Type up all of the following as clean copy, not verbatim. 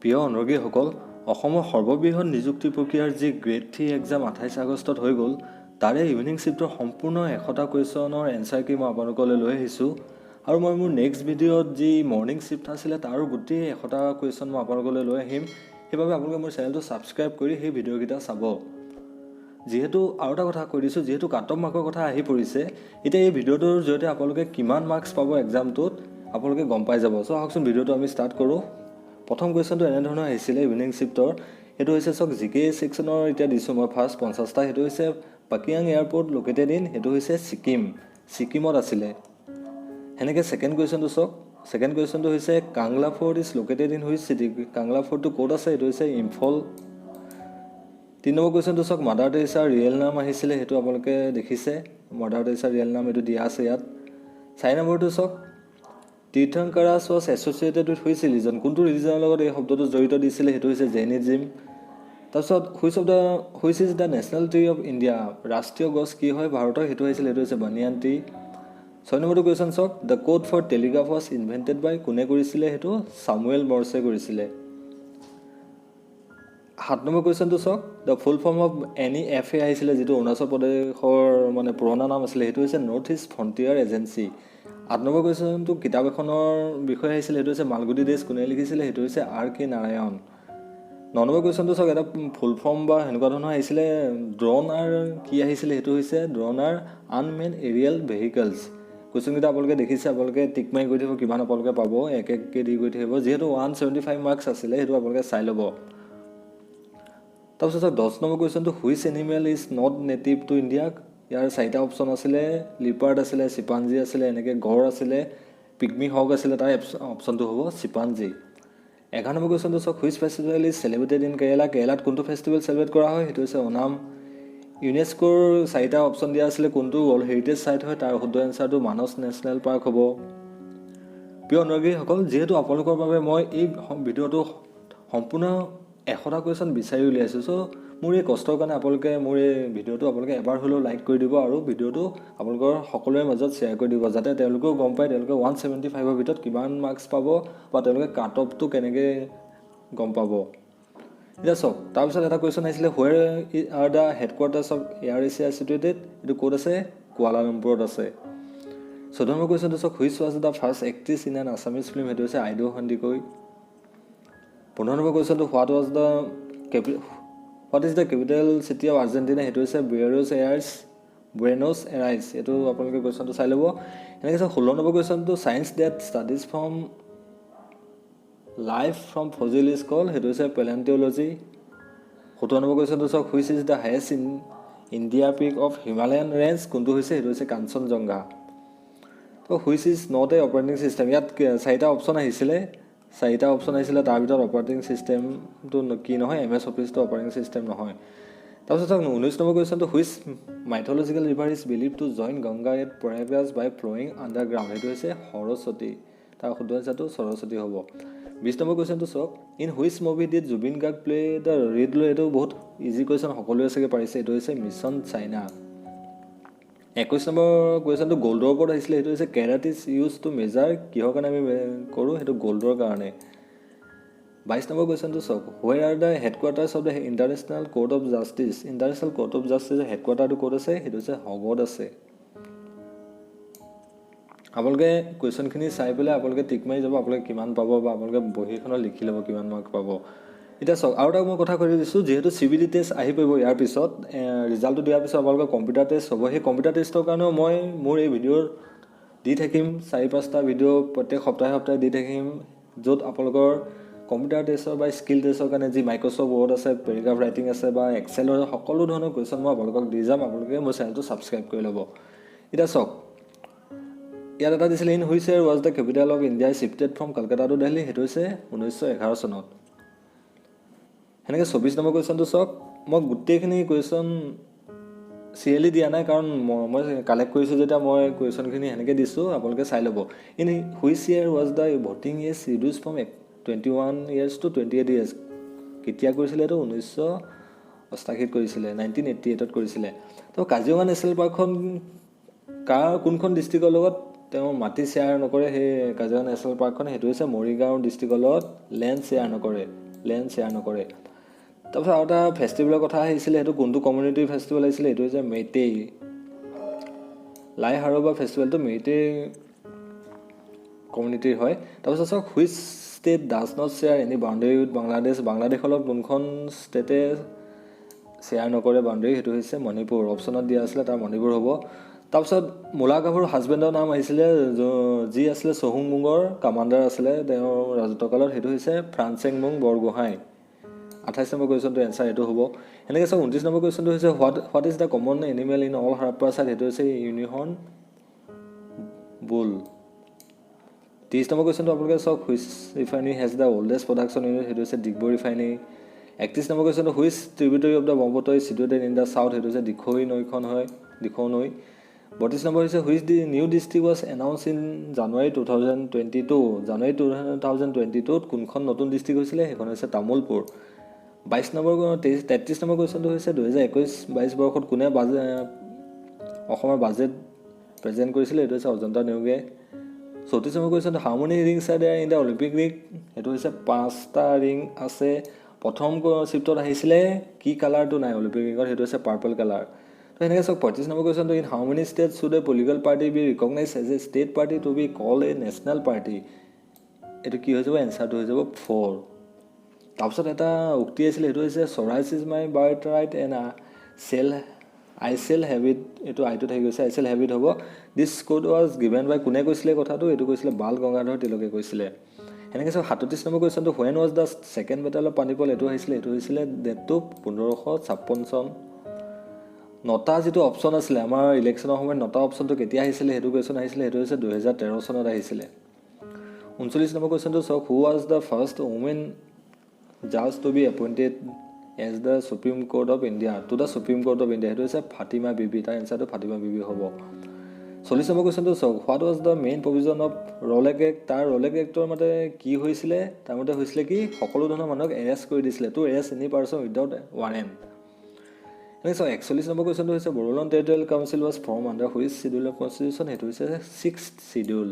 প্ৰিয় অনুৰাগীসকল, অসমৰ সৰ্ববৃহৎ নিযুক্তি প্ৰক্ৰিয়াৰ যি গ্ৰেড 3 এক্সাম 28 আগষ্টত হৈ গ'ল, তাৰে ইভিনিং শ্বিফ্টৰ সম্পূৰ্ণ 100টা কুৱেশ্যনৰ এনচাৰ কি মই আপোনালোকলৈ লৈ আহিছোঁ। আৰু মই মোৰ নেক্সট ভিডিঅ'ত যি মৰ্ণিং শ্বিফ্ট আছিলে তাৰো গোটেই 100টা কুৱেশ্যন মই আপোনালোকলৈ লৈ আহিম। সেইবাবে আপোনালোকে মোৰ চেনেলটো ছাবস্ক্ৰাইব কৰি সেই ভিডিঅ'কেইটা চাব। যিহেতু আৰু এটা কথা কৈ দিছোঁ, যিহেতু কাট অফ মাৰ্কৰ কথা আহি পৰিছে, এতিয়া এই ভিডিঅ'টোৰ জৰিয়তে আপোনালোকে কিমান মাৰ্কছ পাব এক্সামটোত আপোনালোকে গম পাই যাব। চ' আহকচোন ভিডিঅ'টো আমি ষ্টাৰ্ট কৰোঁ। প্ৰথম কুৱেশ্যনটো এনেধৰণৰ আহিছিলে ইভিনিং শ্বিফ্টৰ। সেইটো হৈছে চাওক জিকে ছেকশ্যনৰ এতিয়া দিছোঁ মই ফাৰ্ষ্ট 50টা। সেইটো হৈছে পাকিয়াং এয়াৰপৰ্ট লোকেটেড ইন, সেইটো হৈছে ছিকিমত আছিলে। সেনেকৈ ছেকেণ্ড কুৱেশ্যনটো চাওক। ছেকেণ্ড কুৱেশ্যনটো হৈছে Kangla fort is located in which city. Kangla ফৰ্টটো ক'ত আছে? সেইটো হৈছে ইম্ফল। 3 নম্বৰ কুৱেশ্যনটো চাওক, মাদাৰ টেৰেছাৰ ৰিয়েল নাম আহিছিলে, সেইটো আপোনালোকে দেখিছে। মাদাৰ টেৰেছাৰ ৰিয়েল নাম এইটো দিয়া আছে ইয়াত। 4 নম্বৰটো চাওক, Tirthankaras was associated with which religion. কোনটো ৰিলিজনৰ লগত এই শব্দটো জড়িত দিছিলে? সেইটো হৈছে জেইনিজিম। তাৰপিছত which is the national tree of India. ৰাষ্ট্ৰীয় গছ কি হয় ভাৰতৰ? সেইটো হৈছিলে, সেইটো হৈছে বানিয়ান ট্ৰী। 6 নম্বৰটো কুৱেশ্যন চাওক, the code for telegraph was invented by. কোনে কৰিছিলে? সেইটো ছামুৱেল মৰ্ছে কৰিছিলে। 7 নম্বৰ কুৱেশ্যনটো চাওক, the full form of NEFA আহিছিলে, যিটো অৰুণাচল প্ৰদেশৰ মানে পুৰণা নাম আছিলে, সেইটো হৈছে নৰ্থ ইষ্ট ফ্ৰণ্টিয়াৰ এজেঞ্চি। 8 নম্বৰ কুৱেশ্যনটো কিতাপ এখনৰ বিষয়ে আহিছিলে, সেইটো হৈছে মালগুডি ডেজ। কোনে লিখিছিলে? সেইটো হৈছে R.K. নাৰায়ণ। 9 নম্বৰ কুৱেশ্যনটো চাওক, এটা ফুল ফৰ্ম বা সেনেকুৱা ধৰণৰ আহিছিলে, ড্ৰ'ন আৰু কি আহিছিলে? সেইটো হৈছে drone R unmanned Ariel vehicles. কুৱেশ্যনকেইটা আপোনালোকে দেখিছে, আপোনালোকে টিক মাৰি গৈ থাকিব কিমান আপোনালোকে পাব, এককৈ দি গৈ থাকিব। যিহেতু 175 মাৰ্কছ আছিলে, সেইটো আপোনালোকে চাই ল'ব। তাৰপিছত 10 নম্বৰ কুৱেশ্যনটো, which animal is not native to India. ইয়াৰ 4টা অপশ্যন আছিলে, লিপাৰ্ড আছিলে, চিপাঞ্জী আছিলে, এনেকৈ গড় আছিলে, পিগমি হক আছিলে। তাৰ অপশ্যনটো হ'ব চিপাঞ্জী। 11 নম্বৰ কুৱেশ্যনটো চাওক, which festival is celebrated in Kerala. কেৰেলাত কোনটো ফেষ্টিভেল চেলিব্ৰেট কৰা হয়? সেইটো হৈছে ওনাম। ইউনেস্কোৰ 4টা অপশ্যন দিয়া আছিলে, কোনটো ৱৰ্ল্ড হেৰিটেজ চাইট হয়? তাৰ শুদ্ধ এনচাৰটো মানস নেশ্যনেল পাৰ্ক হ'ব। প্ৰিয় অনুৰাগীসকল, যিহেতু আপোনালোকৰ বাবে মই এই ভিডিঅ'টো সম্পূৰ্ণ 100টা কুৱেশ্যন বিচাৰি উলিয়াইছোঁ। চ' মোৰ এই কষ্টৰ কাৰণে আপোনালোকে মোৰ এই ভিডিঅ'টো আপোনালোকে এবাৰ হ'লেও লাইক কৰি দিব আৰু ভিডিঅ'টো আপোনালোকৰ সকলোৰে মাজত শ্বেয়াৰ কৰি দিব, যাতে তেওঁলোকেও গম পায় তেওঁলোকে 175ৰ ভিতৰত কিমান মাৰ্কছ পাব বা তেওঁলোকে কাট অফটো কেনেকৈ গম পাব। এতিয়া চাওক, তাৰপিছত এটা কুৱেশ্যন আহিছিলে, where are the headquarters of Air Asia situated. এইটো ক'ত আছে? কুৱালালামপুৰত আছে। 14 নম্বৰ কুৱেশ্যনটো চাওক, which was the first actress in an Assamese film. সেইটো হৈছে আইদেউ সন্দিকৈ। 15 নম্বৰ কুৱেশ্যনটো, what is the capital city of Argentina. সেইটো হৈছে বুয়েনছ এৰাইজ। এইটো আপোনালোকে কুৱেশ্যনটো চাই ল'ব। এনেকৈ চাওক, 16 নম্বৰ কুৱেশ্যনটো, science that studies from life from fossil is call. সেইটো হৈছে পেলেণ্টিঅলজি। 17 নম্বৰ কুৱেশ্যনটো চাওক, which is the highest India peak of Himalayan range. কোনটো হৈছে? সেইটো হৈছে কাঞ্চনজংঘা। তো which is not a operating system. ইয়াত 4টা অপশ্যন আহিছিলে, তাৰ ভিতৰত অপাৰেটিং ছিষ্টেমটো কি নহয়? MS অফিচটো অপাৰেটিং ছিষ্টেম নহয়। তাৰপিছত চাওক, 19 নম্বৰ কুৱেশ্যনটো, which mythological river is believe to join Ganga at Prayagraj by flowing underground. সেইটো হৈছে সৰস্বতী। তাৰ শুদ্ধ এনচাৰটো সৰস্বতী হ'ব। 20 নম্বৰ কুৱেশ্যনটো চাওক, in which movie did Zubeen Garg play the lead role'. এইটো বহুত ইজি কুৱেশ্যন, সকলোৱে চাগে পাৰিছে। এইটো হৈছে মিছন চাইনা। 21 নম্বৰ কুৱেশ্যনটো গ'ল্ডৰ ওপৰত আহিছিলে। সেইটো হৈছে carrot is use to measure. কিহৰ কাৰণে আমি কৰোঁ? সেইটো গ'ল্ডৰ কাৰণে। 22 নম্বৰ কুৱেশ্যনটো চাওক, where are the headquarters of the International Court of Justice. International Court of জাষ্টিছৰ হেডকোৱাৰ্টাৰটো ক'ত আছে? সেইটো হৈছে হগত আছে। আপোনালোকে কুৱেশ্যনখিনি চাই পেলাই আপোনালোকে টিক মাৰি যাব, আপোনালোকে কিমান পাব বা আপোনালোকে বহীখনত লিখি ল'ব কিমান মাৰ্ক পাব। এতিয়া চাওক, আৰু এটা মই কথা কৈ দিছোঁ, যিহেতু CBT টেষ্ট আহি পৰিব ইয়াৰ পিছত, ৰিজাল্টটো দিয়াৰ পিছত আপোনালোকৰ কম্পিউটাৰ টেষ্ট হ'ব। সেই কম্পিউটাৰ টেষ্টৰ কাৰণেও মই মোৰ এই ভিডিঅ'ৰ দি থাকিম 4-5টা ভিডিঅ' প্ৰত্যেক সপ্তাহে দি থাকিম, য'ত আপোনালোকৰ কম্পিউটাৰ টেষ্টৰ বা স্কিল টেষ্টৰ কাৰণে যি মাইক্ৰ'ছফ্ট ৱৰ্ড আছে, পেৰাগ্ৰাফ ৰাইটিং আছে বা এক্সেলৰ সকলো ধৰণৰ কুৱেশ্যন মই আপোনালোকক দি যাম। আপোনালোকে মোৰ চেনেলটো ছাবস্ক্ৰাইব কৰি ল'ব। এতিয়া চাওক, ইয়াত এটা দিছিলে, in which year was the capital of India shifted from Kolkata to Delhi. সেইটো হৈছে 1911 চনত। সেনেকৈ 24 নম্বৰ কুৱেশ্যনটো চাওক, মই গোটেইখিনি কুৱেশ্যন চিৰিয়েলি দিয়া নাই, কাৰণ মই কালেক্ট কৰিছোঁ যেতিয়া মই কুৱেশ্যনখিনি সেনেকৈ দিছোঁ, আপোনালোকে চাই ল'ব। In which year was the voting age reduced from 21 years to 28 years। কেতিয়া কৰিছিলে? এইটো 1988 কৰিছিলে, 1988ত কৰিছিলে। তো কাজিৰঙা নেশ্যনেল পাৰ্কখন কোনখন ডিষ্ট্ৰিক্টৰ লগত তেওঁ মাটি শ্বেয়াৰ নকৰে? সেই কাজিৰঙা নেশ্যনেল পাৰ্কখন, সেইটো হৈছে মৰিগাঁও ডিষ্ট্ৰিক্টৰ লগত লেণ্ড শ্বেয়াৰ নকৰে। লেণ্ড শ্বেয়াৰ নকৰে। তাৰপিছত আৰু এটা ফেষ্টিভেলৰ কথা আহিছিলে, সেইটো কোনটো কমিউনিটিৰ ফেষ্টিভেল আহিছিলে, এইটো হৈছে মেইটেই লাই হাৰবা ফেষ্টিভেলটো মেইটেই কমিউনিটিৰ হয়। তাৰপিছত চাওক which state does not share any boundary with Bangladesh, বাংলাদেশৰ লগত কোনখন ষ্টেটে শ্বেয়াৰ নকৰে বাউণ্ডেৰী, সেইটো হৈছে মণিপুৰ। অপশ্যনত দিয়া আছিলে, তাৰ মণিপুৰ হ'ব। তাৰপিছত মূলা গাভৰুৰ হাজবেণ্ডৰ নাম আহিছিলে, যি আছিলে চহুংমুঙৰ কামাণ্ডাৰ আছিলে তেওঁৰ ৰাজত্বকালত, সেইটো হৈছে ফ্ৰান্সেংমুং বৰগোহাঁই। 28 নম্বৰ কুৱেশ্যনটো এনচাৰ এইটো হ'ব। এনেকৈ চাওক 29 নম্বৰ কুৱেশ্যনটো হৈছে what is the common animal in all Harappa site, সেইটো হৈছে ইউনিহৰ্ণ বুল। 30 নম্বৰ কুৱেশ্যনটো আপোনালোকে চাওক which refinery has the oldest production unit, সেইটো হৈছে ডিগবৈ ৰিফাইনেৰী। 31 নম্বৰ কুৱেশ্যনটো which tributary of the Brahmaputra is situated in the south, সেইটো হৈছে দিখৌ নৈখন হয়, দিখৌ নৈ। 32 নম্বৰ হৈছে which new district was announce in January 2022, জানুৱাৰী 2022ত কোনখন নতুন ডিষ্ট্ৰিক্ট হৈছিলে, সেইখন হৈছে তামোলপুৰ। 33 নম্বৰ কুৱেশ্যনটো হৈছে 2021-22 বৰ্ষত কোনে অসমৰ বাজেট প্ৰেজেণ্ট কৰিছিলে, এইটো হৈছে অজন্তা নেওগে। 34 নম্বৰ কুৱেশ্যনটো how many rings are there in the Olympic ring, সেইটো হৈছে 5টা ৰিং আছে। প্ৰথম চিফ্টত আহিছিলে কি কালাৰটো নাই অলিম্পিক ৰিঙত, সেইটো হৈছে পাৰ্পল কালাৰ। তো এনেকৈ চাওক 35 নম্বৰ কুৱেশ্যনটো in how many state should a political party be recognize as a state party to be call a national party, এইটো কি হৈ যাব, এনচাৰটো হৈ যাব 4। তাৰপিছত এটা উক্তি আছিলে, সেইটো হৈছে Swaraj is my birthright and I shall have it, এইটো আইটো থাকি গৈছে, আই চেল হেভ ইট হ'ব। This quote was given by, কোনে কৈছিলে কথাটো, এইটো কৈছিলে বাল গংগাধৰ তিলকে কৈছিলে। এনেকৈ চাওক 37 নম্বৰ কুৱেশ্যনটো when was the second battle of Panipat, এইটো হৈছিলে ডেটটো 1556 চন। 9টা যিটো অপশ্যন আছিলে আমাৰ ইলেকশ্যনৰ সময়ত 9টা অপশ্যনটো কেতিয়া আহিছিলে, সেইটো কুৱেশ্যন আহিছিলে, সেইটো হৈছে 2013 চনত আহিছিলে। 39 নম্বৰ কুৱেশ্যনটো চাওক who was the first women জাজ to be appointed as the Supreme Court of India to the Supreme Court of India, সেইটো হৈছে ফাতিমা বিবি, তাৰ এনচাৰটো ফাতিমা বিবি হ'ব। 40 নম্বৰ কুৱেশ্যনটো চাওক what was the main provision of Rowlatt Act, তাৰ ৰলেক এক্টৰ মতে কি হৈছিলে, তাৰ মতে হৈছিলে কি সকলো ধৰণৰ মানুহক এৰেষ্ট কৰি দিছিলে, to arrest any person without warrant. এনেকৈ চাওক 41 নম্বৰ কুৱেশ্যনটো হৈছে Bodoland Territorial Council was form under which schedule of constitution, সেইটো হৈছে 6th schedule.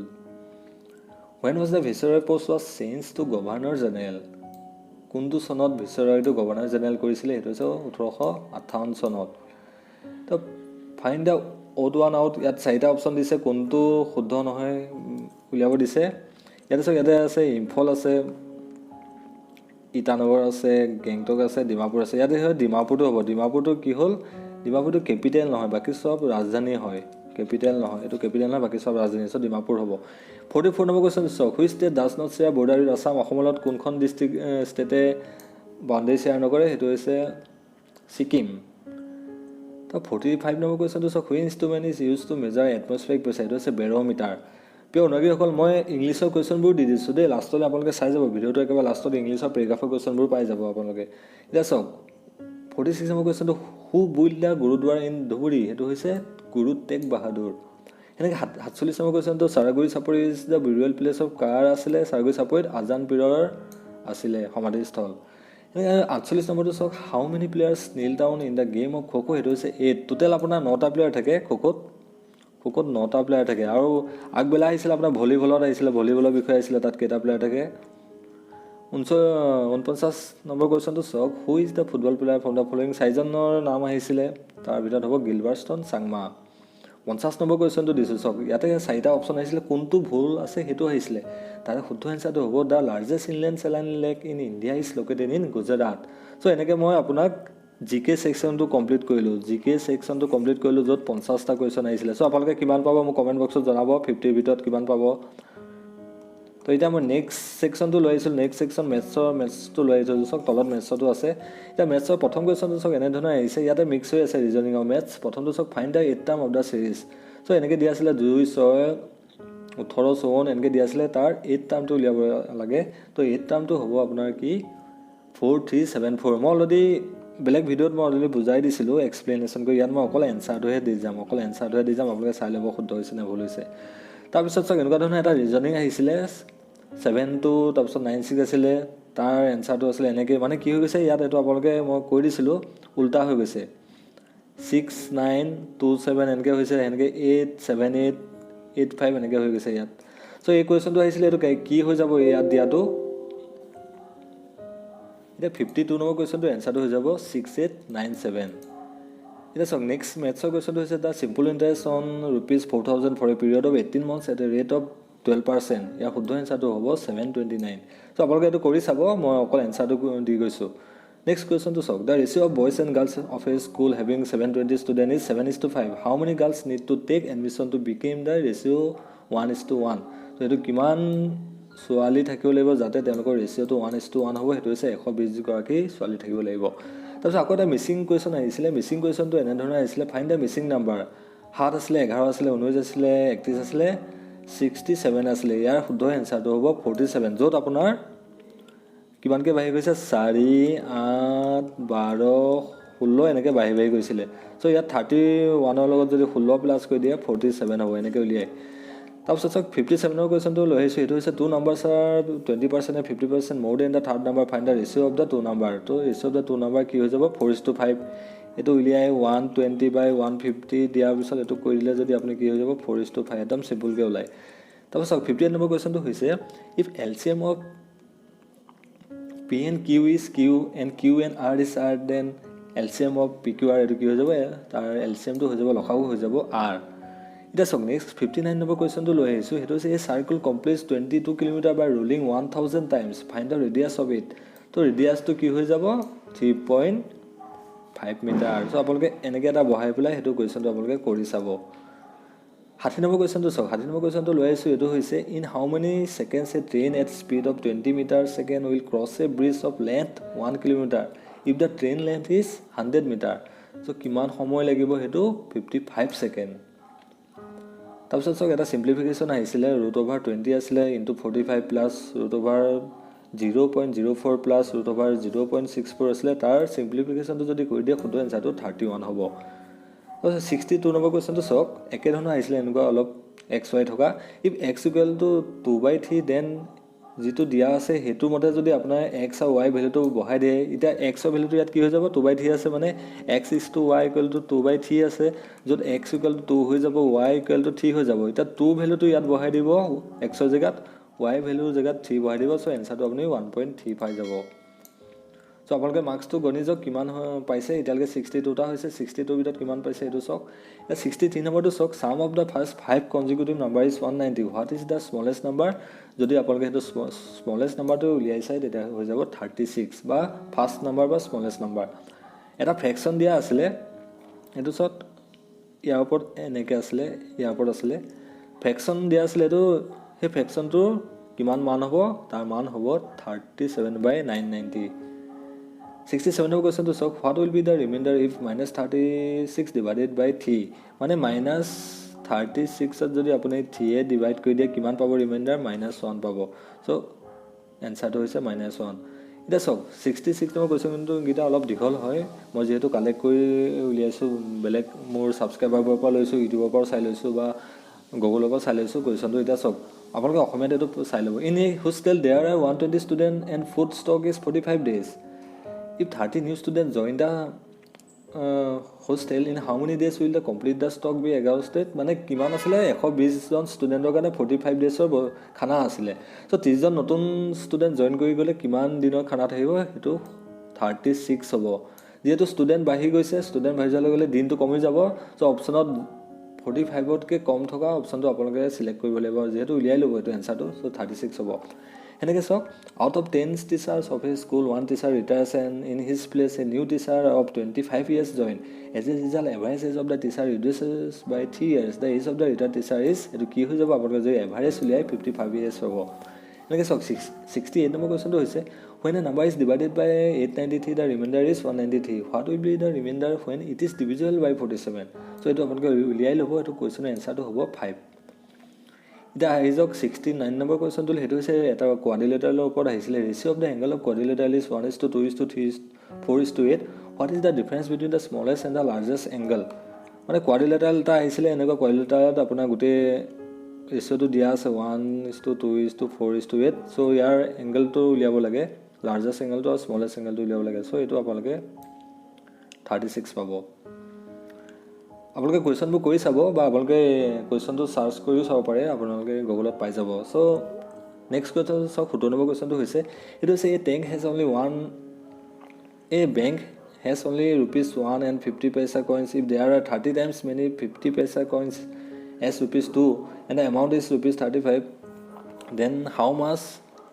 When was the viceroy post was change to governor general, কোনটো চনত ভিচৰয়টো গভৰ্ণৰ জেনেৰেল কৰিছিলে, সেইটো হৈছে 1858 চনত। তো find the odd one out, ইয়াত 4টা অপশ্যন দিছে, কোনটো শুদ্ধ নহয় উলিয়াব দিছে। ইয়াতে আছে ইম্ফল আছে, ইটানগৰ আছে, গেংটক আছে, ডিমাপুৰ আছে। ইয়াতে হয় ডিমাপুৰটো হ'ব। ডিমাপুৰটো কি হ'ল, ডিমাপুৰটো কেপিটেল নহয়, বাকী চব ৰাজধানী হয়, কেপিটেল নহয়, এইটো কেপিটেল নহয়, বাকী চব ৰাজধানী, চব ডিমাপুৰ হ'ব। 44 নম্বৰ কুৱেশ্যন চাওক which state does not share border with Assam, অসমৰ লগত কোনখন ষ্টেটে বাউণ্ডেৰী শ্বেয়াৰ নকৰে, সেইটো হৈছে ছিকিম। তো 45 নম্বৰ কুৱেশ্যনটো চাওক which instrument is use to measure atmospheric pressure, এইটো হৈছে বেৰ'মিটাৰ। প্ৰিয় অনুৰাগীসকল, মই ইংলিছৰ কুৱেশ্যনবোৰ দি দিছোঁ দেই, লাষ্টলৈ আপোনালোকে চাই যাব ভিডিঅ'টো, একেবাৰে লাষ্টত ইংলিছৰ পেৰাগ্ৰাফৰ কুৱেশ্যনবোৰ পাই যাব আপোনালোকে। এতিয়া চাওক 46 নম্বৰ কুৱেশ্যনটো who build the gurdwara in Dhubri, সেইটো হৈছে গুৰু টেগ বাহাদুৰ। এনেকৈ 47 নম্বৰ কুৱেশ্যনটো চাৰাগুৰি চাপৰি ইজ দ্য বিৰুৱেল প্লেচ অফ কাৰ আছিলে, চাৰাগুৰি চাপৰিত আজান পীৰৰ আছিলে সমাধিস্থল। এনেকৈ 48 নম্বৰটো চাওক how many players kneel down in the game of kho kho, সেইটো হৈছে 8। টোটেল আপোনাৰ 9টা প্লেয়াৰ থাকে খোখোত 9টা প্লেয়াৰ থাকে। আৰু আগবেলা আহিছিলে আপোনাৰ ভলীবলত আহিছিলে, ভলীবলৰ বিষয়ে আহিছিলে, তাত কেইটা প্লেয়াৰ থাকে। 49 নম্বৰ কুৱেশ্যনটো চাওক who is the football player from the following, 4জনৰ নাম আহিছিলে, তাৰ ভিতৰত হ'ব গিলবাৰ্ষ্টন চাংমা। 50 নম্বৰ কুৱেশ্যনটো দিছোঁ চাওক, ইয়াতে 4টা অপশ্যন আহিছিলে, কোনটো ভুল আছে সেইটো আহিছিলে, তাৰে শুদ্ধ এনচাৰটো হ'ব the largest inland saline lake in India is located in Gujarat. So' এনেকৈ মই আপোনাক জিকে ছেকশ্যনটো কমপ্লিট কৰিলোঁ, য'ত 50টা কুৱেশ্যন আহিছিলে। চ' আপোনালোকে কিমান পাব মোক কমেণ্ট বক্সত জনাব, 50ৰ ভিতৰত কিমান পাব। তো এতিয়া মই নেক্সট ছেকশ্যনটো লৈ আহিছিলোঁ, নেক্সট ছেকশ্যন মেথছটো লৈ আহিছোঁ চাওক, তলত মেথছতো আছে। এতিয়া মেথছৰ প্ৰথম কুৱেশ্যনটো চাওক এনেধৰণে আহিছে, ইয়াতে মিক্স হৈ আছে ৰিজনিং আৰু মেথছ। প্ৰথমটো চাওক find the 8th term of the series. So' এনেকৈ দিয়া আছিলে 2, 6, 18, 54 এনেকৈ দিয়া আছিলে, তাৰ 8th টাৰ্মটো উলিয়াব লাগে। তো 8th টাৰ্মটো হ'ব আপোনাৰ কি 4374। মই অলৰেডি বেলেগ ভিডিঅ'ত মই অলৰেডি বুজাই দিছিলোঁ এক্সপ্লেনেশ্যন কৰি, ইয়াত মই অকল এনচাৰটোহে দি যাম, আপোনালোকে চাই ল'ব শুদ্ধ হৈছে নে ভুল হৈছে। তাৰপিছত চাওক এনেকুৱা ধৰণৰ এটা ৰিজনিং আহিছিলে 7-2, তাৰপিছত 9-6 আছিলে, তাৰ এনচাৰটো আছিলে এনেকৈ, মানে কি হৈ গৈছে ইয়াত, এইটো আপোনালোকে মই কৈ দিছিলোঁ উল্টা হৈ গৈছে, 6, 9, 2, 7 এনেকৈ হৈছে, এনেকৈ 8, 7, 8, 8, 5 এনেকৈ হৈ গৈছে ইয়াত। চ' এই কুৱেশ্যনটো আহিছিলে, এইটো কি হৈ যাব ইয়াত দিয়াটো এতিয়া 52 নম্বৰ কুৱেশ্যনটো এনচাৰটো হৈ যাব 6897 এতিয়া চাওক নেক্সট মেথছৰ কুৱেশ্যনটো হৈছে the simple interest on ₹4000 for a period of 18 months at a rate of 12%। ইয়াৰ শুদ্ধ এনচাৰটো হ'ব 729। চ' আপোনালোকে এইটো কৰি চাব, মই অকল এনচাৰটো দি গৈছোঁ। নেক্সট কুৱেশ্যনটো চাওক the ratio' of boys and girls of a school having 720 student is 7:5। How many girls need to take admission to became the ratio' 1:1। ত' এইটো কিমান ছোৱালী থাকিব লাগিব যাতে তেওঁলোকৰ ৰেচিঅ'টো 1:1 হ'ব, সেইটো হৈছে 120গৰাকী ছোৱালী থাকিব লাগিব। তাৰপিছত আকৌ এটা মিচিং কুৱেশ্যন আহিছিলে। মিচিং কুৱেশ্যনটো এনেধৰণে আহিছিলে, ফাইন দ্য মিচিং নাম্বাৰ। 7 আছিলে, 11 আছিলে, 19 আছিলে, 31 আছিলে, 67 আছিলে। ইয়াৰ শুদ্ধ এনচাৰটো হ'ব 47, য'ত আপোনাৰ কিমানকৈ বাঢ়ি গৈছে 4, 8, 12, 16 এনেকৈ বাঢ়ি বাঢ়ি গৈছিলে। চ' ইয়াত 31ৰ লগত যদি 16 প্লাছ কৰি দিয়ে 47 হ'ব, এনেকৈ উলিয়াই। তাৰপিছত চাওক 57 কুৱেশ্যনটো লৈ আহিছোঁ। এইটো হৈছে 2 numbers are 20% and 50% more than the third number, find the ratio of the 2 number। তো ৰেচিঅ' অফ দ্য 2 number কি হৈ যাব 4:5। এইটো উলিয়াই 120/150 দিয়াৰ পিছত এইটো কৰি দিলে যদি আপুনি কি হৈ যাব 4:5, একদম চিম্পুলকৈ ওলায়। তাৰপিছত চাওক 58 নম্বৰ কুৱেশ্যনটো হৈছে if LCM of P and Q is Q and Q and R is R, then LCM of PQR এইটো কি হৈ যাব, তাৰ LCMটো হৈ যাব, লসাগু হৈ যাব R। এতিয়া চাওক নেক্সট 59 নম্বৰ কুৱেশ্যনটো লৈ আহিছোঁ। সেইটো হৈছে এই circle completes 22 kilometre by rolling 1000 times, find the radius of it. তো ৰেডিয়াছটো কি হৈ যাব 3.5 মিটাৰ। চ' আপোনালোকে এনেকৈ এটা বহাই পেলাই সেইটো কুৱেশ্যনটো আপোনালোকে কৰি চাব। 60 নম্বৰ কুৱেশ্যনটো চাওক। 60 নম্বৰ কুৱেশ্যনটো লৈ আহিছোঁ। এইটো হৈছে in how many seconds a train at speed of 20 metre second will cross a bridge of length 1 kilometre if the train length is 100 metre. So' কিমান সময় লাগিব সেইটো 55 ছেকেণ্ড। তাৰপিছত চাওক এটা চিম্প্লিফিকেশ্যন আহিছিলে, √20 আছিলে ইনটু 45 প্লাছ √0.04 প্লাছ √0.64 আছিলে। তাৰ চিম্প্লিফিকেশ্যনটো যদি কৰি দিয়ে শুদ্ধ এনচাৰটো 31 হ'ব। তাৰপিছত 62 নম্বৰ কুৱেশ্যনটো চাওক। একেধৰণৰ আহিছিলে এনেকুৱা অলপ XY থকা। If X equal to 2/3 then যিটো দিয়া আছে সেইটো মতে যদি আপোনাৰ X আৰু Y ভেলুটো বহাই দিয়ে, এতিয়া Xৰ ভেলুটো ইয়াত কি হৈ যাব 2/3 আছে, মানে X = Y = 2/3 আছে, য'ত X = 2 হৈ যাব, Y = 3 হৈ যাব। এতিয়া 2 ভেলুটো ইয়াত বহাই দিব Xৰ জেগাত, Y ভেলুৰ জেগাত 3 বহাই দিব। চ' এনচাৰটো আপুনি 1.3 পাই যাব। চ' আপোনালোকে মাৰ্কছটো গণি যাওক কিমান পাইছে। এতিয়ালৈকে 62টা হৈছে, 62ৰ ভিতৰত কিমান পাইছে এইটো চাওক। এতিয়া 63 নম্বৰটো চাওক। Sum of the first 5 consecutive number is 190, what is the smallest number. যদি আপোনালোকে সেইটো স্মলেষ্ট নাম্বাৰটো উলিয়াই চায় তেতিয়া হৈ যাব 36, বা ফাৰ্ষ্ট নাম্বাৰ বা স্মলেষ্ট নাম্বাৰ। এটা ফ্ৰেকশ্যন দিয়া আছিলে, এইটো চাওক ইয়াৰ ওপৰত এনেকৈ আছিলে, ইয়াৰ ওপৰত আছিলে ফ্ৰেকশ্যন দিয়া আছিলে। এইটো সেই ফ্ৰেকশ্যনটোৰ কিমান মান হ'ব, তাৰ মান হ'ব 37/990। 67 নম্বৰ কুৱেশ্যনটো চাওক। What will be the remainder if -36 divided by 3, মানে -36ত যদি আপুনি 3 ডিভাইড কৰি দিয়ে কিমান পাব ৰিমাইণ্ডাৰ, -1 পাব। চ' এনচাৰটো হৈছে -1। এতিয়া চাওক 66 নম্বৰ কুৱেশ্যনকেইটা অলপ দীঘল হয়, মই যিহেতু কালেক্ট কৰি উলিয়াইছোঁ, বেলেগ মোৰ ছাবস্ক্ৰাইবাৰবোৰৰ পৰা লৈছোঁ, ইউটিউবৰ পৰা চাই লৈছোঁ বা গুগলৰ পৰা চাই লৈছোঁ কুৱেশ্যনটো। এতিয়া চাওক আপোনালোকে অসমীয়াত এইটো চাই ল'ব। In a hostel there are 120 student and food stock is 45 days। If 30 new students join the hostel, in how many days will the complete the stock be exhausted? মানে কিমান আছিলে 120জন ষ্টুডেণ্টৰ কাৰণে 45 ডেজৰ খানা আছিলে। চ' 30জন নতুন ষ্টুডেণ্ট জইন কৰি গ'লে কিমান দিনৰ খানা থাকিব, সেইটো 36 হ'ব। যিহেতু ষ্টুডেণ্ট বাঢ়ি গৈছে, ষ্টুডেণ্ট বাঢ়ি যোৱাৰ লগে লগে দিনটো কমি যাব। চ' অপশ্যনত 45তকৈ কম থকা অপশ্যনটো আপোনালোকে চিলেক্ট কৰিব লাগিব, যিহেতু উলিয়াই ল'ব এইটো এনচাৰটো। চ' 36 হ'ব। সেনেকৈ চাওক। Out of 10 teachers of a school 1 teacher retires and in his place a new teacher of 25 years join. As a result average age of the teacher reduces by 3 years। The age of the retired teacher is, এইটো কি হৈ যাব আপোনালোকে যদি average উলিয়াই 55 years হ'ব। এনেকৈ চাওক 68 নম্বৰ কুৱেশ্যনটো হৈছে when a number is divided by 893 the remainder is 193, what will be the remainder when it is divisible by 47? চ' এইটো আপোনালোকে উলিয়াই ল'ব। এইটো কুৱেশ্যনৰ এনচাৰটো হ'ব 5। এতিয়া আহি যাওক 69 নম্বৰ কুৱেশ্যনটো। সেইটো হৈছে এটা কোৱাড্ৰিলেটাৰেলৰ ওপৰত আহিছিলে। Ratio' of the angle of quadrilateral is 1:2:3:4:8। What is the difference between the smallest and the largest angle. মানে কোৱাড্ৰিলেটাৰেল এটা আহিছিলে, এনেকুৱা কোৱাড্ৰিলেটাৰত আপোনাৰ গোটেই ৰেচিঅ'টো দিয়া আছে 1:2:4:8। চ' ইয়াৰ এংগলটো উলিয়াব লাগে, লাৰ্জেষ্ট এংগলটো আৰু স্মলেষ্ট এংগলটো উলিয়াব লাগে। চ' এইটো আপোনালোকে 36 পাব। আপোনালোকে কুৱেশ্যনবোৰ কৰি চাব, বা আপোনালোকে কুৱেশ্যনটো চাৰ্চ কৰিও চাব পাৰে, আপোনালোকে গুগলত পাই যাব। চ' নেক্সট কুৱেশ্যন চাওক। 70 নম্বৰ কুৱেশ্যনটো হৈছে এইটো হৈছে a bank has only one A bank has only ₹1 and 50 paisa coins. If there are 30 times many 50 paisa coins as ₹2 and the amount is ₹35, then how much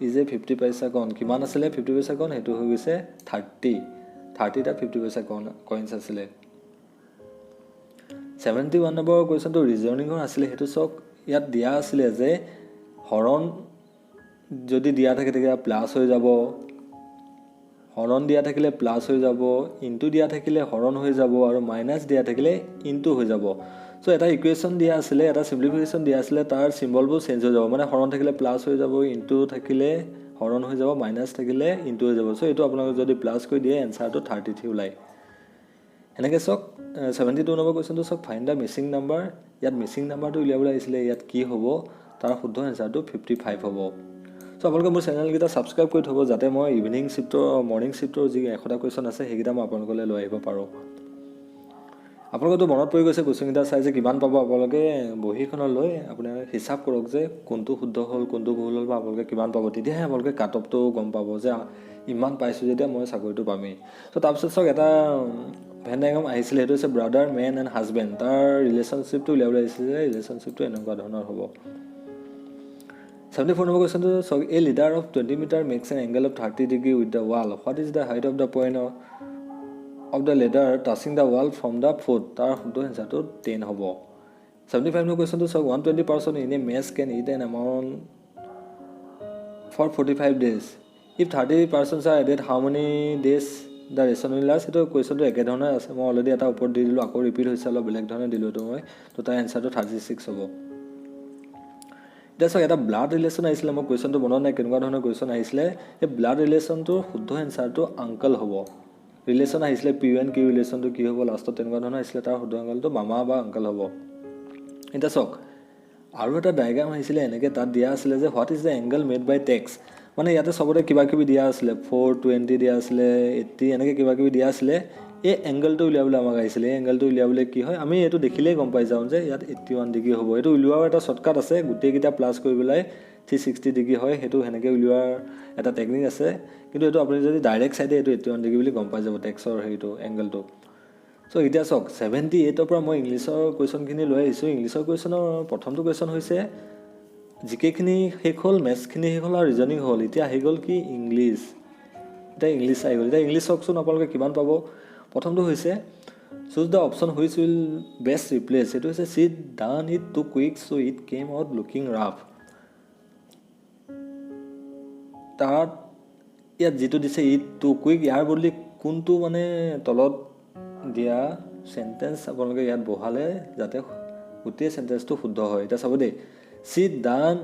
is a 50 paisa coin? কিমান আছিলে 50 paisa coin? সেইটো হৈ গৈছে 30টা 50 paisa coins আছিলে। 71 number কুৱেশ্যনটো ৰিজনিঙৰ আছিলে। সেইটো চাওক, ইয়াত দিয়া আছিলে যে হৰণ যদি দিয়া থাকে তেতিয়া প্লাছ হৈ যাব, হৰণ দিয়া থাকিলে প্লাছ হৈ যাব, ইনটু দিয়া থাকিলে হৰণ হৈ যাব, আৰু মাইনাছ দিয়া থাকিলে ইনটু হৈ যাব। চ' এটা ইকুৱেশ্যন দিয়া আছিলে, এটা চিম্প্লিফিকেশ্যন দিয়া আছিলে, তাৰ চিম্বলবোৰ চেঞ্জ হৈ যাব। মানে হৰণ থাকিলে প্লাছ হৈ যাব, ইনটু থাকিলে হৰণ হৈ যাব, মাইনাছ থাকিলে ইনটু হৈ যাব। চ' এইটো আপোনালোকে যদি প্লাছ কৰি দিয়ে এনচাৰটো 33 ওলায়। এনেকৈ চাওক 72 নম্বৰ কুৱেশ্যনটো চাওক, ফাইণ্ড দ্য মিচিং নাম্বাৰ। ইয়াত মিচিং নাম্বাৰটো উলিয়াবলৈ আহিছিলে, ইয়াত কি হ'ব, তাৰ শুদ্ধ এনচাৰটো 55 হ'ব। চ' আপোনালোকে মোৰ চেনেলকেইটা ছাবস্ক্ৰাইব কৰি থ'ব, যাতে মই ইভিনিং শ্বিফ্টৰ মৰ্ণিং শ্বিফ্টৰ যি 100টা কুৱেশ্যন আছে সেইকেইটা মই আপোনালোকলৈ লৈ আহিব পাৰোঁ। আপোনালোকেতো মনত পৰি গৈছে কুৱেশ্যনকেইটা চাই যে কিমান পাব। আপোনালোকে বহীখনত লৈ আপোনালোকে হিচাপ কৰক যে কোনটো শুদ্ধ হ'ল, কোনটো ভুল হ'ল, বা আপোনালোকে কিমান পাব। তেতিয়াহে আপোনালোকে কাট অফটো গম পাব যে ইমান পাইছোঁ যেতিয়া মই চাকৰিটো পামেই। চ' তাৰপিছত চাওক, এটা ভেন ডায়েগ্ৰাম আহিছিলে, সেইটো হৈছে ব্ৰাদাৰ, মেন এণ্ড হাজবেণ্ড। তাৰ ৰিলেশ্যনশ্বিপটো উলিয়াবলৈ আহিছিলে যে ৰিলেশ্যনশ্বিপটো এনেকুৱা ধৰণৰ হ'ব। 74 নম্বৰ কুৱেশ্যনটো চাওক, a ladder of 20 metre makes an angle of 30 degree with the wall. What is the height of the point of the ladder touching the wall from the foot? তাৰ শুদ্ধ এনচাৰটো 10 হ'ব। 75 নম্বৰ কুৱেশ্যনটো চাওক, 120 person in a mess can eat an amount for 45 days. If 30 persons are added how many days the ration will last? সেইটো কুৱেশ্যনটো একেধৰণে আছে, মই অলৰেডি এটা ওপৰত দি দিলোঁ, আকৌ ৰিপিট হৈছে, অলপ বেলেগ ধৰণে দিলোঁ এইটো মই। তো তাৰ এনচাৰটো 36 হ'ব। এতিয়া চাওক, এটা ব্লাড ৰিলেশ্যন আহিছিলে, মই কুৱেশ্যনটো মনত নাই কেনেকুৱা ধৰণৰ কুৱেশ্যন আহিছিলে। এই ব্লাড ৰিলেশ্যনটোৰ শুদ্ধ এনচাৰটো আংকল হ'ব। ৰিলেশ্যন আহিছিলে পি এণ্ড কিউ ৰিলেশ্যনটো কি হ'ব লাষ্টত তেনেকুৱা ধৰণৰ আহিছিলে, তাৰ শুদ্ধ আংকলটো মামা বা আংকল হ'ব। এতিয়া চাওক, আৰু এটা ডায়েগ্ৰাম আহিছিলে এনেকৈ, তাত দিয়া আছিলে যে what is the angle made by takes. মানে ইয়াতে চবতে কিবা কিবি দিয়া আছিলে, 420 দিয়া আছিলে, 80 এনেকৈ কিবা কিবি দিয়া আছিলে। এই এংগলটো উলিয়াবলৈ আমাক আহিছিলে। এই এংগলটো উলিয়াবলৈ কি হয়, আমি এইটো দেখিলেই গম পাই যাওঁ যে ইয়াত 81 ডিগ্ৰী হ'ব। এইটো উলিওৱাৰ এটা শ্বৰ্টকাট আছে, গোটেইকেইটা প্লাছ কৰি পেলাই 360 ডিগ্ৰী হয়, সেইটো সেনেকৈ উলিওৱাৰ এটা টেকনিক আছে। কিন্তু এইটো আপুনি যদি ডাইৰেক্ট চাই দিয়ে এইটো 81 ডিগ্ৰী বুলি গম পাই যাব টেক্সৰ হেৰিটো এংগলটো। চ' এতিয়া চাওক, 78ৰ পৰা মই ইংলিছৰ কুৱেশ্যনখিনি লৈ আহিছোঁ। ইংলিছৰ কুৱেশ্যনৰ প্ৰথমটো কুৱেশ্যন হৈছে জিকেখিনি শেষ হ'ল, মেথছখিনি শেষ হ'ল, আৰু ৰিজনিং হ'ল। এতিয়া আহি গ'ল কি, ইংলিছ। এতিয়া ইংলিছ আহি গ'ল। এতিয়া ইংলিছ চাওকচোন আপোনালোকে কিমান পাব। প্ৰথমটো হৈছে choose the option which will best replace. এইটো হৈছে she'd done it too quick so' it came out looking rough. তাত ইয়াত যিটো দিছে ইট টু কুইক, ইয়াৰ বদলি কোনটো মানে তলত দিয়া চেণ্টেঞ্চ আপোনালোকে ইয়াত বহালে যাতে গোটেই চেণ্টেঞ্চটো শুদ্ধ হয়। এতিয়া চাব দেই, she done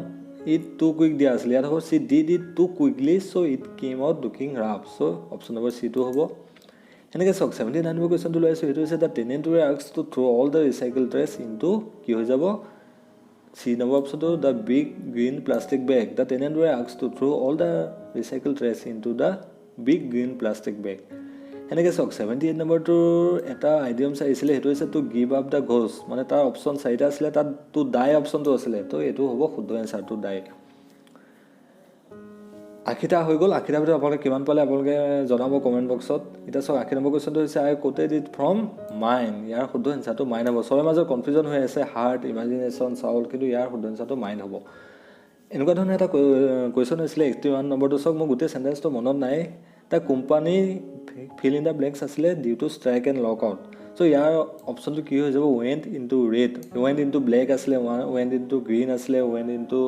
it too quick দিয়া আছিলে, ইয়াত হ'ব she did it too quickly so' it came out looking rough. So' option number চিটো হ'ব। এনেকৈ চাওক, 79 নম্বৰ কুৱেশ্যনটো লৈ আছোঁ, সেইটো হৈছে the tenant were asked to throw' all the recycle trash into কি হৈ যাব, চি নম্বৰ অপশ্যনটো the big green plastic bag. The tenant were asked to throw' all the recycle trash into the big green plastic bag. এনেকৈ চাওক, 78 নম্বৰটোৰ এটা idioms আহিছিলে, সেইটো হৈছে to give up the ghost. মানে তাৰ অপশ্যন 4টা আছিলে, তাত টু ডাই অপশ্যনটো আছিলে, তো এইটো হ'ব শুদ্ধ এনচাৰ টু ডাই। 80টা হৈ গ'ল। 80টাৰ ভিতৰত আপোনালোকে কিমান পালে আপোনালোকে জনাব কমেণ্ট বক্সত। এতিয়া চাওক, 80 নম্বৰ কুৱেশ্যনটো হৈছে আই কোটেড ইট ফ্ৰম মাইণ্ড। ইয়াৰ শুদ্ধ এনচাৰটো মাইণ্ড হ'ব। চবৰ মাজত কনফিউজন হৈ আছে, হাৰ্ট, ইমাজিনেশ্যন, চাউল, কিন্তু ইয়াৰ শুদ্ধ এনচাৰটো মাইণ্ড হ'ব। এনেকুৱা ধৰণৰ এটা কুৱেশ্যন হৈছিলে 81 নম্বৰটো। চাওক, মোৰ গোটেই চেণ্টেঞ্চটো মনত নাই। The company fill in the blanks আছিলে due to strike and lockout. So' ইয়াৰ অপশ্যনটো কি হৈ যাব, went into red. Went into black আছিলে, ৱেণ্ট ইনটু গ্ৰীণ আছিলে, ৱেণ্ট ইনটু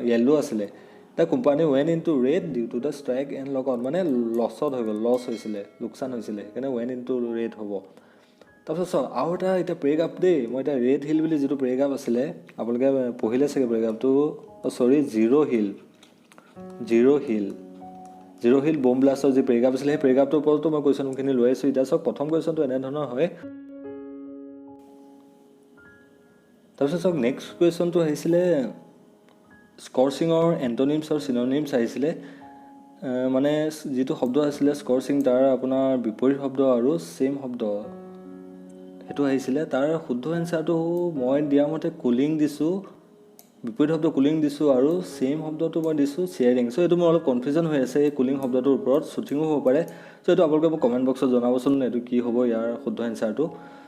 য়েল্ল' আছিলে। The company went into red due to the strike and lockout, মানে লছত হৈ গ'ল, লছ হৈছিলে, লোকচান হৈছিলে, সেইকাৰণে ৱেণ্ট ইনটু ৰেড হ'ব। তাৰপিছত চাওক, আৰু এটা এতিয়া পেৰেগ্ৰাফ দেই, মই এতিয়া ৰেড হিল বুলি যিটো পেৰেগ্ৰাফ আছিলে, আপোনালোকে পঢ়িলে চাগে পেৰেগ্ৰাফটো, জিৰ' হিল বম ব্লাষ্টৰ যি পেৰেগ্ৰাফ আছিলে, সেই পেৰেগ্ৰাফটোৰ ওপৰতো মই কুৱেশ্যনখিনি লৈ আছোঁ। এতিয়া চাওক, প্ৰথম কুৱেশ্যনটো এনেধৰণৰ হয়। তাৰপিছত চাওক, নেক্সট কুৱেশ্যনটো আহিছিলে স্কৰ্চিঙৰ এণ্টনিমছ আৰু চিননিমছ আহিছিলে। মানে যিটো শব্দ আছিলে স্কৰ্চিং, তাৰ আপোনাৰ বিপৰীত শব্দ আৰু ছেইম শব্দ সেইটো আহিছিলে। তাৰ শুদ্ধ এনচাৰটো মই দিয়া মতে কুলিং দিছোঁ, বিপৰীত শব্দ কুলিং দিছোঁ আৰু ছেইম শব্দটো মই দিছোঁ শ্বেয়াৰিং। চ' এইটো মোৰ অলপ কনফিউজন হৈ আছে এই কুলিং শব্দটোৰ ওপৰত, শ্বুটিঙো হ'ব পাৰে। চ' এইটো আপোনালোকে মোক কমেণ্ট বক্সত জনাবচোন এইটো কি হ'ব ইয়াৰ শুদ্ধ এনচাৰটো।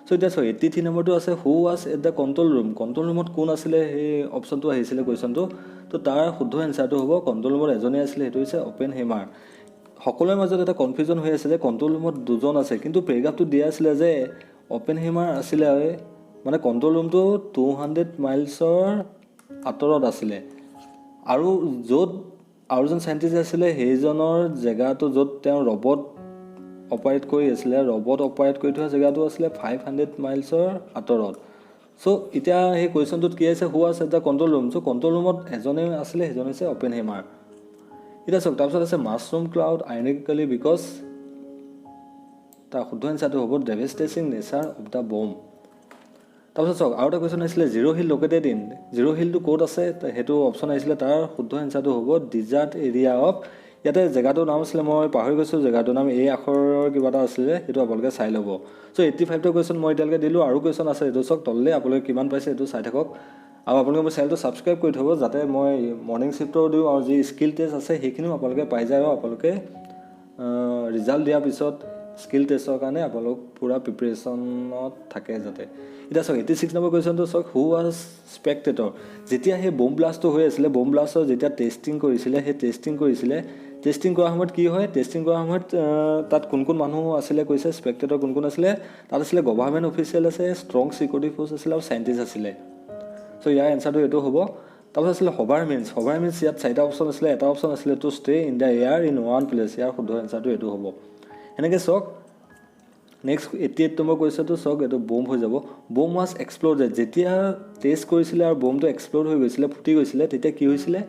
চ' এতিয়া চাওক 83 নম্বৰটো আছে who was at the control room. Control ৰুমত কোন আছিলে সেই অপশ্যনটো আহিছিলে কুৱেশ্যনটো। তো তাৰ শুদ্ধ এনচাৰটো হ'ব কণ্ট্ৰল ৰুমত এজনেই আছিলে, সেইটো হৈছে অপেনহেইমাৰ। সকলোৰে মাজত এটা কনফিউজন হৈ আছে যে কণ্ট্ৰল ৰুমত দুজন আছে, কিন্তু পেৰেগ্ৰাফটো দিয়া আছিলে যে অপেনহেইমাৰ আছিলে, মানে কণ্ট্ৰল ৰুমটো 200 মাইলছৰ আঁতৰত আছিলে। আৰু য'ত আৰু এজন চাইণ্টিষ্ট আছিলে সেইজনৰ জেগাটো য'ত তেওঁ ৰবট অপাৰেট কৰি আছিলে, ৰবট অপাৰেট কৰি থোৱা জেগাটো আছিলে 500 মাইলছৰ আঁতৰত। চ' এতিয়া সেই কুৱেশ্যনটোত কি আছে who was at the control room. So' control ৰুমত এজনে আছিলে, সেইজন হৈছে অপেনহেইমাৰ। এতিয়া চাওক তাৰপিছত আছে মাছৰুম ক্লাউড আইৰনিকেলি বিকজ, তাৰ শুদ্ধ এনচাৰটো হ'ব ডেভেষ্টেটিং নেচাৰ অফ দ্য বম। তাৰপিছত চাওক আৰু এটা কুৱেশ্যন আহিছিলে zero' hill located in, zero' হিলটো ক'ত আছে সেইটো অপশ্যন আহিছিলে, তাৰ শুদ্ধ এনচাৰটো হ'ব ডিজাৰ্ট এৰিয়া অফ। ইয়াতে জেগাটোৰ নাম আছিলে, মই পাহৰি গৈছোঁ জেগাটোৰ নাম, এই আখৰৰ কিবা এটা আছিলে, সেইটো আপোনালোকে চাই ল'ব। চ' 85টা কুৱেশ্যন মই এতিয়ালৈকে দিলোঁ, আৰু কুৱেশ্যন আছে এইটো চাওক তললৈ, আপোনালোকে কিমান পাইছে এইটো চাই থাকক। আৰু আপোনালোকে মোৰ চেনেলটো ছাবস্ক্ৰাইব কৰি থ'ব, যাতে মই মৰ্ণিং শ্বিফ্টৰ দিওঁ আৰু যি স্কিল টেষ্ট আছে সেইখিনিও আপোনালোকে পাই যায়, আৰু আপোনালোকে ৰিজাল্ট দিয়াৰ পিছত স্কিল টেষ্টৰ কাৰণে আপোনালোক পূৰা প্ৰিপেৰেশ্যনত থাকে যাতে। এতিয়া চাওক 86 নম্বৰ কুৱেশ্যনটো চাওক হু ৱাজ স্পেক্টেটৰ। যেতিয়া সেই বম ব্লাষ্টটো হৈ আছিলে, বম ব্লাষ্টৰ যেতিয়া টেষ্টিং কৰিছিলে, সেই টেষ্টিং কৰাৰ সময়ত কি হয়, টেষ্টিং কৰাৰ সময়ত তাত কোন কোন মানুহ আছিলে কৈছে, স্পেক্টেটৰ কোন কোন আছিলে, তাত আছিলে গভাৰ্ণমেণ্ট অফিচিয়েল আছে, ষ্ট্ৰং ছিকিউৰিটি ফ'ৰ্চ আছিলে আৰু চাইণ্টিষ্ট আছিলে। চ' ইয়াৰ এনচাৰটো এইটো হ'ব। তাৰপিছত আছিলে হভাৰ মিনছ, ইয়াত 4টা অপশ্যন আছিলে, এটা অপশ্যন আছিলে to stay in the air in one place, ইয়াৰ শুদ্ধ এনচাৰটো এইটো হ'ব। এনেকৈ চাওক নেক্সট 88 নম্বৰ কুৱেশ্যনটো চাওক, এইটো বম হৈ যাব। বম ৱাজ এক্সপ্ল'ডেড, যেতিয়া টেষ্ট কৰিছিলে আৰু বমটো এক্সপ্ল'ড হৈ গৈছিলে, ফুটি গৈছিলে, তেতিয়া কি হৈছিলে,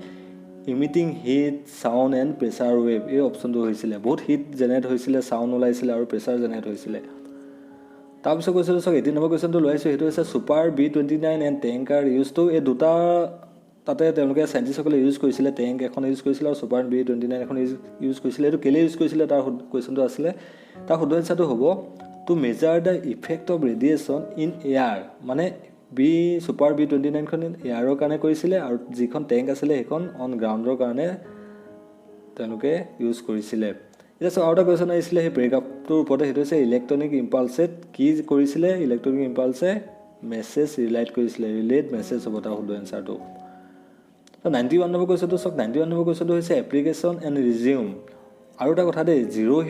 emitting heat sound and pressure wave, এই অপশ্যনটো হৈছিলে। বহুত হিট জেনেৰেট হৈছিলে, চাউণ্ড ওলাইছিলে আৰু প্ৰেছাৰ জেনেৰেট হৈছিলে। তাৰপিছত কুৱেশ্যনটো চাওক 80 নম্বৰ কুৱেশ্যনটো লৈ আহিছোঁ, সেইটো হৈছে ছুপাৰ B-29 এণ্ড টেংকাৰ ইউজটো। এই দুটা তাতে তেওঁলোকে চাইণ্টিষ্টসকলে ইউজ কৰিছিলে, টেংক এখন ইউজ কৰিছিলে আৰু ছুপাৰ B-29 এখন ইউজ কৰিছিলে। এইটো কেলৈ ইউজ কৰিছিলে তাৰ কুৱেশ্যনটো আছিলে, তাৰ শুদ্ধ এনচাৰটো হ'ব to measure the effect of radiation in air. মানে ছুপাৰ B-29খন এয়াৰৰ কাৰণে কৰিছিলে, আৰু যিখন টেংক আছিলে সেইখন অন গ্ৰাউণ্ডৰ কাৰণে তেওঁলোকে ইউজ কৰিছিলে। এতিয়া চাওক আৰু এটা কুৱেশ্যন আহিছিলে সেই পেৰেগ্ৰাফটোৰ ওপৰতে, সেইটো হৈছে ইলেক্ট্ৰনিক ইম্পালছে কি কৰিছিলে, ইলেক্ট্ৰনিক ইম্পালছে মেছেজ ৰিলেট মেছেজ হ'ব তাৰ শুদ্ধ এনচাৰটো। 91 নম্বৰ কুৱেশ্যনটো চাওক, 91 নম্বৰ কুৱেশ্যনটো হৈছে এপ্লিকেশ্যন এণ্ড ৰিজিউম। আৰু এটা কথা দেই, জিৰ'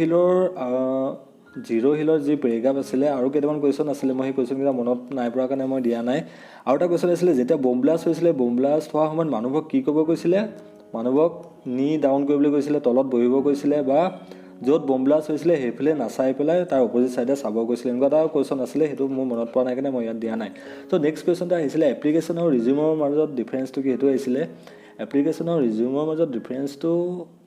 হিলৰ যি পেৰেগ্ৰাফ আছিলে আৰু কেইটামান কুৱেশ্যন আছিলে, মই সেই কুৱেশ্যনকেইটা মনত নাই পৰা কাৰণে মই দিয়া নাই। আৰু এটা কুৱেশ্যন আছিলে যেতিয়া বম ব্লাষ্ট হৈছিলে, বম ব্লাষ্ট হোৱাৰ সময়ত মানুহক কি ক'ব কৈছিলে, মানুহক নি ডাউন কৰিবলৈ কৈছিলে, তলত বহিব কৈছিলে, বা য'ত বম ব্লাষ্ট হৈছিলে সেইফালে নাচাই পেলাই তাৰ অপজিট ছাইডে চাব কৈছিলে, এনেকুৱা এটা কুৱেশ্যন আছিলে, সেইটো মোৰ মনত পৰা নাই কাৰণে মই ইয়াত দিয়া নাই। ত' নেক্সট কুৱেশ্যনটো আহিছিলে এপ্লিকেশ্যন আৰু ৰিজিউমৰ মাজত ডিফাৰেঞ্চটো কি, সেইটো আহিছিলে। এপ্লিকেশ্যন আৰু ৰিজিউমৰ মাজত ডিফাৰেঞ্চটো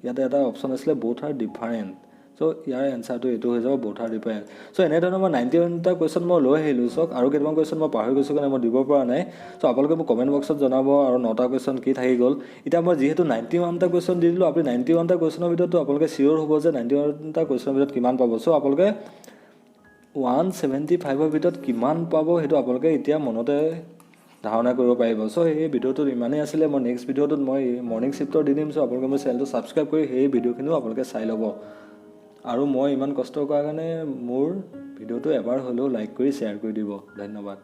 ইয়াতে এটা অপশ্যন আছিলে বোথ আৰ ডিফাৰেণ্ট। চ' ইয়াৰ এনচাৰটো এইটো হৈ যাব বোথ আৰ ডিফাৰেণ্ট। চ' এনেধৰণৰ মই 91টা কুৱেশ্যন মই লৈ আহিলোঁ। চাওক আৰু কেইটামান কুৱেশ্যন মই পাহৰি গৈছোঁ কাৰণে মই দিব পৰা নাই। চ' আপোনালোকে মোক কমেণ্ট বক্সত জনাব আৰু 9টা কুৱেশ্যন কি থাকি গ'ল। এতিয়া মই যিহেতু 91টা কুৱেশ্যন দি দিলোঁ, আপুনি 91টা কুৱেশ্যনৰ ভিতৰতো আপোনালোকে চিয়'ৰ হ'ব যে 91টা কুৱেশ্যনৰ ভিতৰত কিমান পাব। চ' আপোনালোকে 175ৰ ভিতৰত কিমান পাব সেইটো আপোনালোকে এতিয়া মনতে ধাৰণা কৰিব পাৰিব। চ' এই ভিডিঅ'টোত ইমানেই আছিলে। মই নেক্সট ভিডিঅ'টোত মই মৰ্ণিং শ্বিফ্টৰ দি দিম। চ' আপোনালোকে মোৰ চেনেলটো ছাবস্ক্ৰাইব কৰি সেই ভিডিঅ'খিনিও আপোনালোকে চাই ল'ব। আৰু মই ইমান কষ্ট কৰাৰ কাৰণে মোৰ ভিডিঅ'টো এবাৰ হ'লেও লাইক কৰি শ্বেয়াৰ কৰি দিব। ধন্যবাদ।